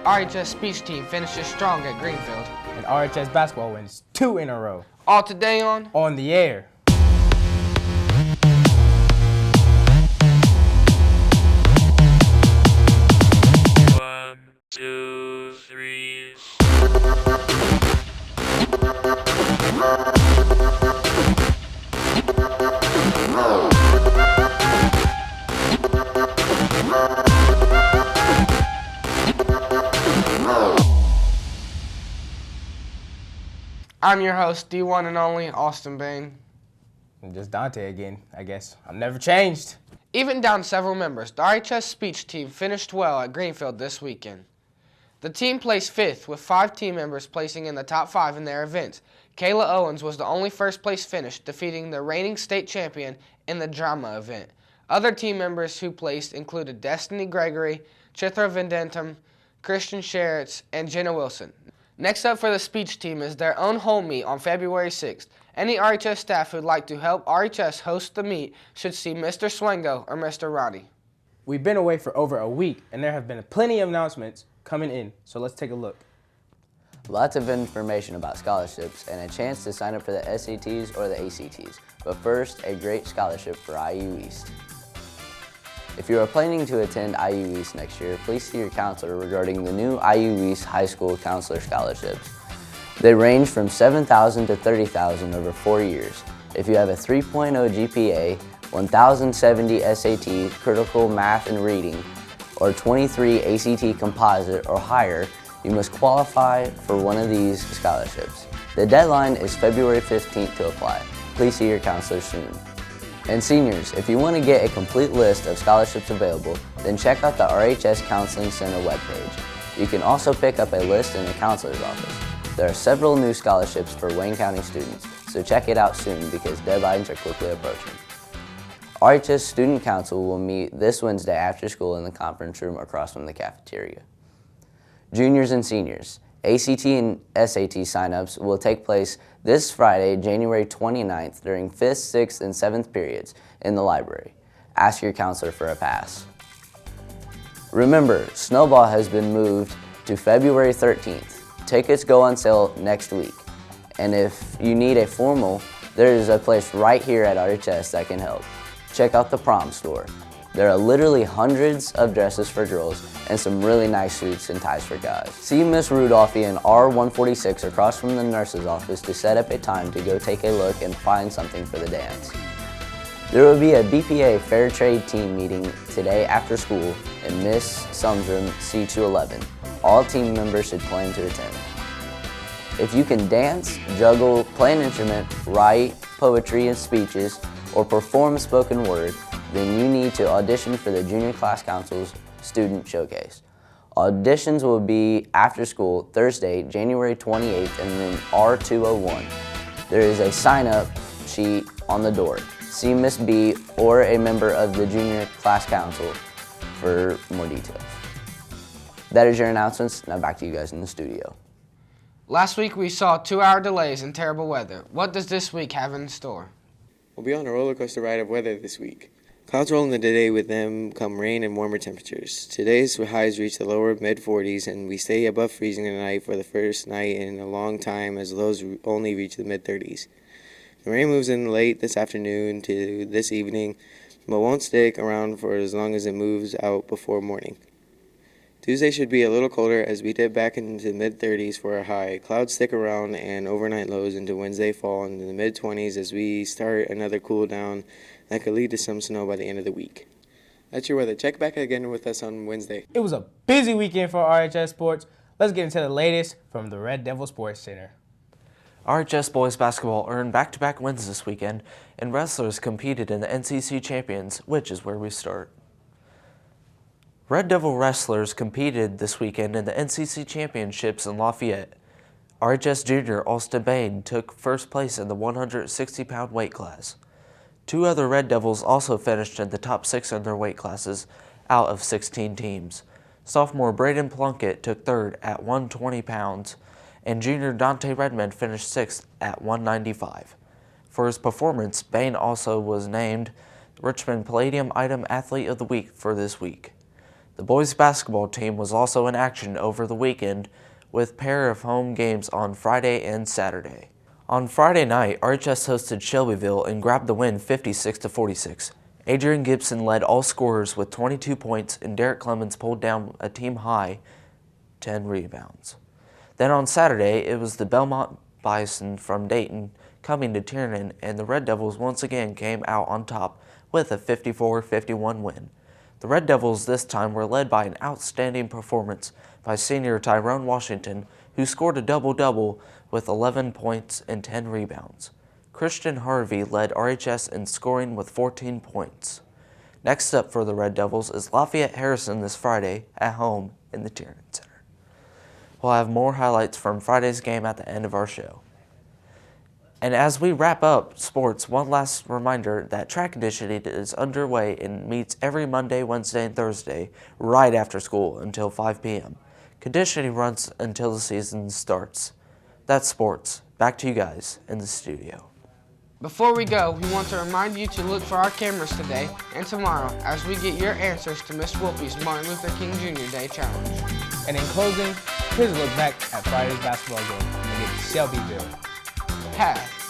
RHS speech team finishes strong at Greenfield. And RHS basketball wins 2 in a row. All today on the Air. One, two, three. I'm your host, the one and only Austin Bain. And just Dante again, I guess. I'm never changed. Even down several members, the RHS speech team finished well at Greenfield this weekend. The team placed 5th, with 5 team members placing in the top 5 in their events. Kayla Owens was the only first-place finish, defeating the reigning state champion in the drama event. Other team members who placed included Destiny Gregory, Chitra Vendentum, Christian Sheritz, and Jenna Wilson. Next up for the speech team is their own home meet on February 6th. Any RHS staff who'd like to help RHS host the meet should see Mr. Swango or Mr. Roddy. We've been away for over a week, and there have been plenty of announcements coming in, so let's take a look. Lots of information about scholarships and a chance to sign up for the SATs or the ACTs. But first, a great scholarship for IU East. If you are planning to attend IU East next year, please see your counselor regarding the new IU East High School Counselor Scholarships. They range from $7,000 to $30,000 over 4 years. If you have a 3.0 GPA, 1,070 SAT, critical math and reading, or 23 ACT composite or higher, you must qualify for one of these scholarships. The deadline is February 15th to apply. Please see your counselor soon. And seniors, if you want to get a complete list of scholarships available, then check out the RHS Counseling Center webpage. You can also pick up a list in the counselor's office. There are several new scholarships for Wayne County students, so check it out soon because deadlines are quickly approaching. RHS Student Council will meet this Wednesday after school in the conference room across from the cafeteria. Juniors and seniors, ACT and SAT signups will take place this Friday, January 29th during 5th, 6th, and 7th periods in the library. Ask your counselor for a pass. Remember, Snowball has been moved to February 13th. Tickets go on sale next week. And if you need a formal, there is a place right here at RHS that can help. Check out the prom store. There are literally hundreds of dresses for girls and some really nice suits and ties for guys. See Miss Rudolphi in R146 across from the nurse's office to set up a time to go take a look and find something for the dance. There will be a BPA Fair Trade team meeting today after school in Miss Sumsroom C211. All team members should plan to attend. If you can dance, juggle, play an instrument, write poetry and speeches, or perform spoken word, then you need to audition for the Junior Class Council's Student Showcase. Auditions will be after school Thursday, January 28th in room R201. There is a sign-up sheet on the door. See Miss B or a member of the Junior Class Council for more details. That is your announcements. Now back to you guys in the studio. Last week we saw 2-hour delays and terrible weather. What does this week have in store? We'll be on a roller coaster ride of weather this week. Clouds roll in the day, with them come rain and warmer temperatures. Today's highs reach the lower mid-40s, and we stay above freezing tonight for the first night in a long time, as lows only reach the mid-30s. The rain moves in late this afternoon to this evening, but won't stick around for as long as it moves out before morning. Tuesday should be a little colder as we dip back into the mid-30s for a high. Clouds stick around and overnight lows into Wednesday fall into the mid-20s as we start another cool down that could lead to some snow by the end of the week. That's your weather. Check back again with us on Wednesday. It was a busy weekend for RHS Sports. Let's get into the latest from the Red Devil Sports Center. RHS boys basketball earned back-to-back wins this weekend, and wrestlers competed in the NCC Champions, which is where we start. Red Devil wrestlers competed this weekend in the NCC Championships in Lafayette. RHS junior Austin Bain took first place in the 160-pound weight class. 2 other Red Devils also finished in the top 6 in their weight classes out of 16 teams. Sophomore Braden Plunkett took third at 120 pounds, and junior Dante Redmond finished 6th at 195. For his performance, Bain also was named Richmond Palladium Item Athlete of the Week for this week. The boys basketball team was also in action over the weekend with a pair of home games on Friday and Saturday. On Friday night, RHS hosted Shelbyville and grabbed the win 56-46. Adrian Gibson led all scorers with 22 points, and Derek Clemens pulled down a team-high 10 rebounds. Then on Saturday, it was the Belmont Bison from Dayton coming to Tiernan, and the Red Devils once again came out on top with a 54-51 win. The Red Devils this time were led by an outstanding performance by senior Tyrone Washington, who scored a double-double with 11 points and 10 rebounds. Christian Harvey led RHS in scoring with 14 points. Next up for the Red Devils is Lafayette Harrison this Friday at home in the Tiernan Center. We'll have more highlights from Friday's game at the end of our show. And as we wrap up sports, one last reminder that track conditioning is underway and meets every Monday, Wednesday, and Thursday right after school until 5 p.m. Conditioning runs until the season starts. That's sports. Back to you guys in the studio. Before we go, we want to remind you to look for our cameras today and tomorrow as we get your answers to Miss Wolpe's Martin Luther King Jr. Day Challenge. And in closing, here's a look back at Friday's basketball game against Shelbyville. Have